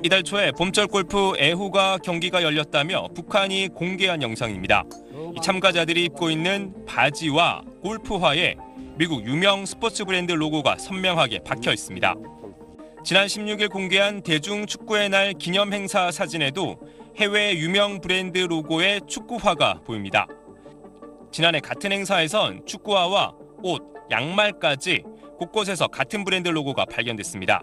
이달 초에 봄철 골프 애호가 경기가 열렸다며 북한이 공개한 영상입니다. 참가자들이 입고 있는 바지와 골프화에 미국 유명 스포츠 브랜드 로고가 선명하게 박혀 있습니다. 지난 16일 공개한 대중축구의 날 기념 행사 사진에도 해외 유명 브랜드 로고의 축구화가 보입니다. 지난해 같은 행사에선 축구화와 옷, 양말까지 곳곳에서 같은 브랜드 로고가 발견됐습니다.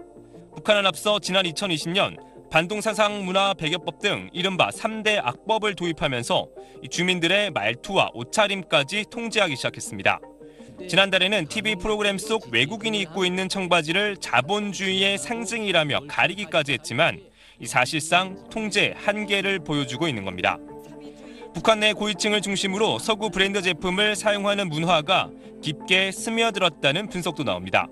북한은 앞서 지난 2020년 반동사상 문화 배교법 등 이른바 3대 악법을 도입하면서 주민들의 말투와 옷차림까지 통제하기 시작했습니다. 지난달에는 TV 프로그램 속 외국인이 입고 있는 청바지를 자본주의의 상징이라며 가리기까지 했지만 사실상 통제 한계를 보여주고 있는 겁니다. 북한 내 고위층을 중심으로 서구 브랜드 제품을 사용하는 문화가 깊게 스며들었다는 분석도 나옵니다.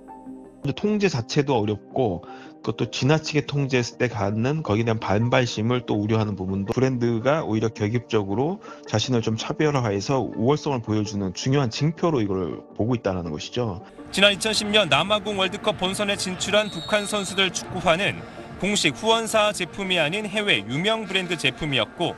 통제 자체도 어렵고 그것도 지나치게 통제했을 때 갖는 거기에 대한 반발심을 또 우려하는 부분도 브랜드가 오히려 격입적으로 자신을 좀 차별화해서 우월성을 보여주는 중요한 징표로 이걸 보고 있다는 것이죠. 지난 2010년 남아공 월드컵 본선에 진출한 북한 선수들 축구화는 공식 후원사 제품이 아닌 해외 유명 브랜드 제품이었고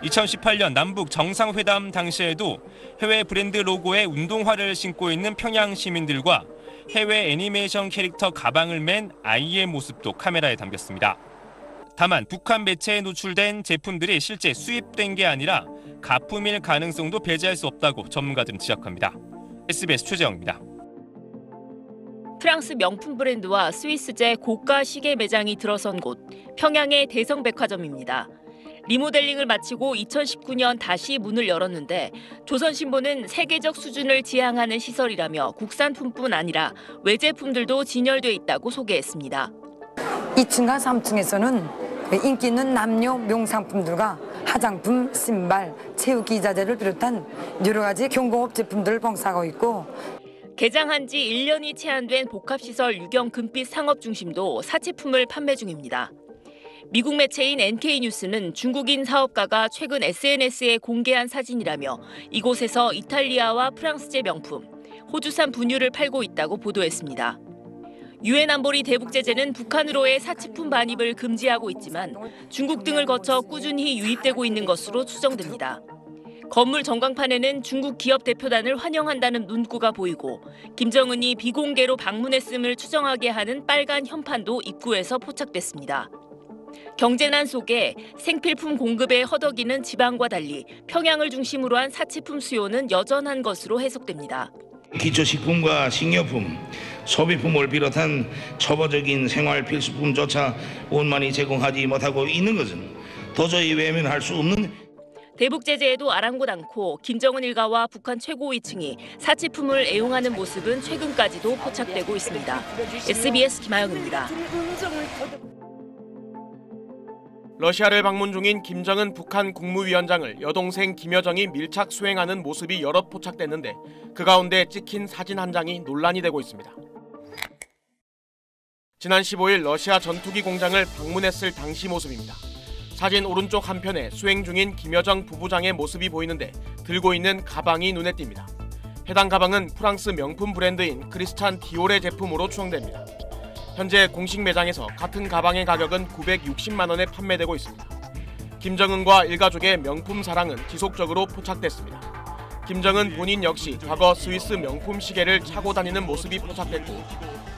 2018년 남북 정상회담 당시에도 해외 브랜드 로고의 운동화를 신고 있는 평양 시민들과 해외 애니메이션 캐릭터 가방을 맨 아이의 모습도 카메라에 담겼습니다. 다만 북한 매체에 노출된 제품들이 실제 수입된 게 아니라 가품일 가능성도 배제할 수 없다고 전문가들은 지적합니다. SBS 최재영입니다. 프랑스 명품 브랜드와 스위스제 고가 시계 매장이 들어선 곳, 평양의 대성백화점입니다. 리모델링을 마치고 2019년 다시 문을 열었는데 조선신보는 세계적 수준을 지향하는 시설이라며 국산품뿐 아니라 외제품들도 진열돼 있다고 소개했습니다. 2층과 3층에서는 인기 있는 남녀 명상품들과 화장품, 신발, 체육기자재를 비롯한 여러 가지 경공업 제품들을 봉사하고 있고 개장한 지 1년이 채 안 된 복합시설 유경 금빛 상업중심도 사치품을 판매 중입니다. 미국 매체인 NK뉴스는 중국인 사업가가 최근 SNS에 공개한 사진이라며 이곳에서 이탈리아와 프랑스제 명품, 호주산 분유를 팔고 있다고 보도했습니다. 유엔 안보리 대북제재는 북한으로의 사치품 반입을 금지하고 있지만 중국 등을 거쳐 꾸준히 유입되고 있는 것으로 추정됩니다. 건물 전광판에는 중국 기업 대표단을 환영한다는 문구가 보이고 김정은이 비공개로 방문했음을 추정하게 하는 빨간 현판도 입구에서 포착됐습니다. 경제난 속에 생필품 공급에 허덕이는 지방과 달리 평양을 중심으로 한 사치품 수요는 여전한 것으로 해석됩니다. 기초식품과 식료품, 소비품을 비롯한 초보적인 생활 필수품조차 원만히 제공하지 못하고 있는 것은 도저히 외면할 수 없는 대북 제재에도 아랑곳 않고 김정은 일가와 북한 최고위층이 사치품을 애용하는 모습은 최근까지도 포착되고 있습니다. SBS 김아영입니다. 러시아를 방문 중인 김정은 북한 국무위원장을 여동생 김여정이 밀착 수행하는 모습이 여럿 포착됐는데 그 가운데 찍힌 사진 한 장이 논란이 되고 있습니다. 지난 15일 러시아 전투기 공장을 방문했을 당시 모습입니다. 사진 오른쪽 한편에 수행 중인 김여정 부부장의 모습이 보이는데 들고 있는 가방이 눈에 띕니다. 해당 가방은 프랑스 명품 브랜드인 크리스찬 디올의 제품으로 추정됩니다. 현재 공식 매장에서 같은 가방의 가격은 960만 원에 판매되고 있습니다. 김정은과 일가족의 명품 사랑은 지속적으로 포착됐습니다. 김정은 본인 역시 과거 스위스 명품 시계를 차고 다니는 모습이 포착됐고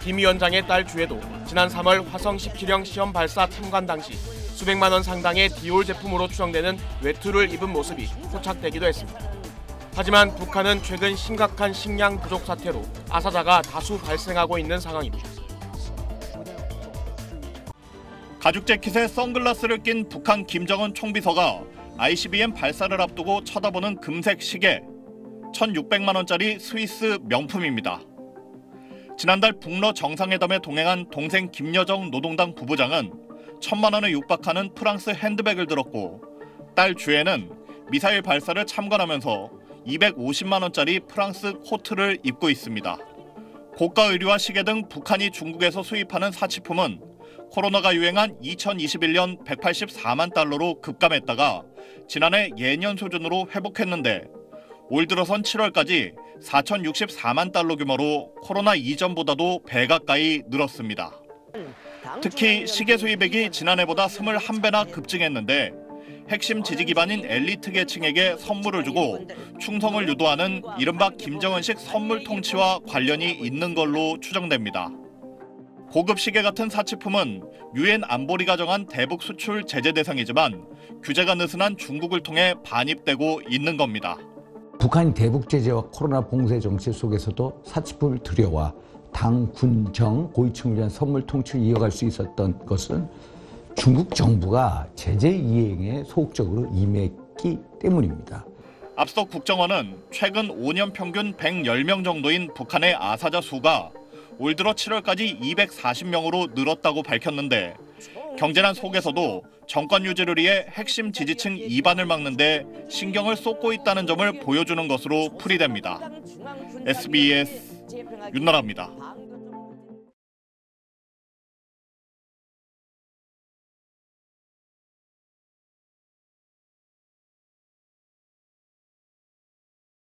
김 위원장의 딸 주에도 지난 3월 화성 17형 시험 발사 참관 당시 수백만 원 상당의 디올 제품으로 추정되는 외투를 입은 모습이 포착되기도 했습니다. 하지만 북한은 최근 심각한 식량 부족 사태로 아사자가 다수 발생하고 있는 상황입니다. 가죽 재킷에 선글라스를 낀 북한 김정은 총비서가 ICBM 발사를 앞두고 쳐다보는 금색 시계, 1,600만 원짜리 스위스 명품입니다. 지난달 북러 정상회담에 동행한 동생 김여정 노동당 부부장은 1,000만 원에 육박하는 프랑스 핸드백을 들었고 딸 주에는 미사일 발사를 참관하면서 250만 원짜리 프랑스 코트를 입고 있습니다. 고가 의류와 시계 등 북한이 중국에서 수입하는 사치품은 코로나가 유행한 2021년 184만 달러로 급감했다가 지난해 예년 수준으로 회복했는데 올 들어선 7월까지 4,064만 달러 규모로 코로나 이전보다도 배 가까이 늘었습니다. 특히 시계 수입액이 지난해보다 21배나 급증했는데 핵심 지지 기반인 엘리트 계층에게 선물을 주고 충성을 유도하는 이른바 김정은식 선물 통치와 관련이 있는 걸로 추정됩니다. 고급 시계 같은 사치품은 유엔 안보리가 정한 대북 수출 제재 대상이지만 규제가 느슨한 중국을 통해 반입되고 있는 겁니다. 북한이 대북 제재와 코로나 봉쇄 정책 속에서도 사치품을 들여와 당, 군, 정, 고위층을 위한 선물 통치를 이어갈 수 있었던 것은 중국 정부가 제재 이행에 소극적으로 임했기 때문입니다. 앞서 국정원은 최근 5년 평균 110명 정도인 북한의 아사자 수가 올 들어 7월까지 240명으로 늘었다고 밝혔는데 경제난 속에서도 정권 유지를 위해 핵심 지지층 이반을 막는 데 신경을 쏟고 있다는 점을 보여주는 것으로 풀이됩니다. SBS 윤나라입니다.